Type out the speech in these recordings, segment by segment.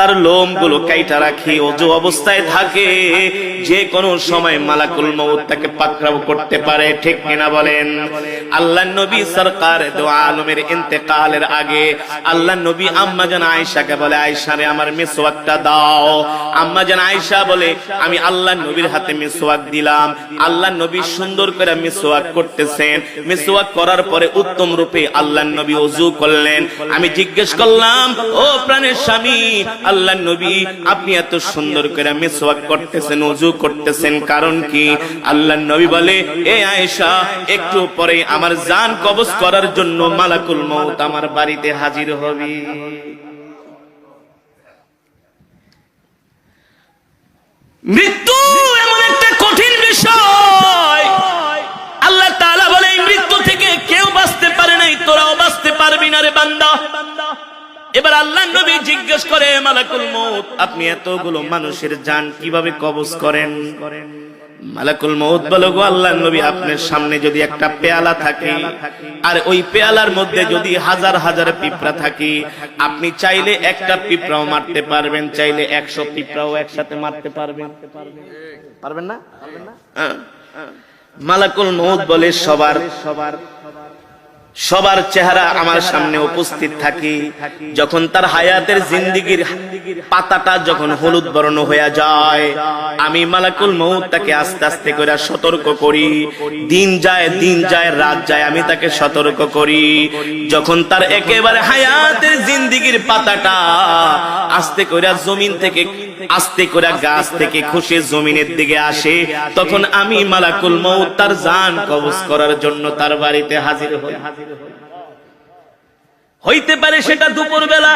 তার লোমগুলো কাইটা রাখি, ওযু অবস্থায় থাকে, যে কোনো সময় মালাকুল মউত তাকে পাকড়াও করতে পারে, ঠিক কিনা বলেন? আল্লাহর নবী সরকার দু আলমের ইন্তেকালের আগে আল্লাহর নবী আম্মা জান আয়েশাকে বলে, আয়েশা রে আমার মিসওয়াকটা দাও। আম্মা জান আয়েশা বলে, আমি আল্লাহর নবীর হাতে মিসওয়াক দিলাম। আল্লাহর নবী সুন্দর করে মিসওয়াক করতেছেন। মিসওয়াক করার পরে উত্তম রূপে আল্লাহর নবী ওযু করলেন। আমি জিজ্ঞেস করলাম, ও প্রাণের স্বামী আল্লাহর নবী, আপনি এত সুন্দর করে মিসওয়াক করতেছেন, ওযু করতেছেন, কারণ কি? আল্লাহর নবী বলে, এ আয়েশা, একটু পরে আমার জান কবজ করার জন্য মালাকুল মউত আমার বাড়িতে হাজির হবে। মৃত্যু এমন একটা কঠিন বিষয়, আল্লাহ তাআলা বলে, এই মৃত্যু থেকে কেউ বাঁচতে পারে নাই, তোরাও বাঁচতে পারবি না রে বান্দা। এবার আল্লাহর নবী জিজ্ঞেস করে, মালাকুল মউত, আপনি এতগুলো মানুষের জান কিভাবে কবজ করেন? মালাকুল মউত বলে, গো আল্লাহর নবী, আপনার সামনে যদি একটা পেয়ালা থাকে আর ওই পেয়ালার মধ্যে যদি হাজার হাজার পিঁপড়া থাকে, আপনি চাইলে একটা পিঁপড়াও মারতে পারবেন, চাইলে 100 পিঁপড়াও একসাথে মারতে পারবেন। পারবেন না? মালাকুল মউত বলে, সবার চেহারা আমার সামনে উপস্থিত থাকে। যখন তার হায়াতের জিন্দেগির পাতাটা যখন হলুদ বর্ণ হয়ে যায়, আমি মালাকুল মউত তাকে আস্তে আস্তে করে সতর্ক করি। দিন যায় রাত যায়, আমি তাকে সতর্ক করি। যখন তার একেবারে হায়াতের জিন্দেগির পাতাটা আস্তে করে জমিন থেকে, আস্তে করে গাছ থেকে খসে জমিনের দিকে আসে, তখন আমি মালাকুল মউত তার জান কবজ করার জন্য তার বাড়িতে হাজির হই। হইতে পারে সেটা দুপুর বেলা,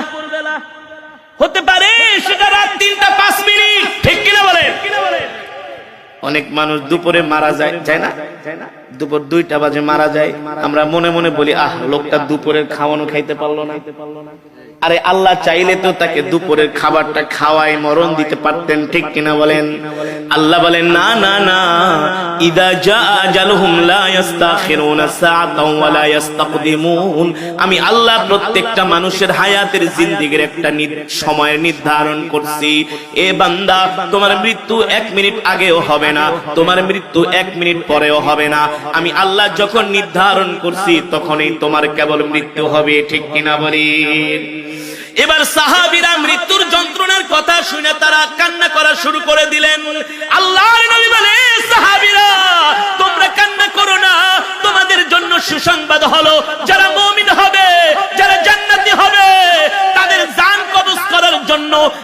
হতে পারে সেটা রাত 3টা 5 মিনিট, ঠিক কিনা বলেন? অনেক মানুষ দুপুরে মারা যায় না, দুপুর 2টা বাজে মারা যায়। আমরা মনে মনে বলি, আহ, লোকটা দুপুরের খাওয়ানো খাইতে পারলো না। আরে আল্লাহ চাইলে তো তাকে দুপুরের খাবারটা খাওয়াই মরণ দিতে পারতেন, ঠিক কিনা বলেন? আল্লাহ বলেন, না না না, ইদা জা আজালুহুম লা ইস্তাখিরুনা সাআতাও ওয়া লা ইস্তাকদিমুন। আমি আল্লাহ প্রত্যেকটা মানুষের হায়াতের জিন্দেগির একটা সময় নির্ধারণ করছি। এ বান্দা, তোমার মৃত্যু 1 মিনিট আগেও হবে না, তোমার মৃত্যু 1 মিনিট পরেও হবে না। আমি আল্লাহ যখন নির্ধারণ করছি তখনই তোমার কেবল মৃত্যু হবে, ঠিক কিনা বলেন? এবার সাহাবীরা মৃত্যুর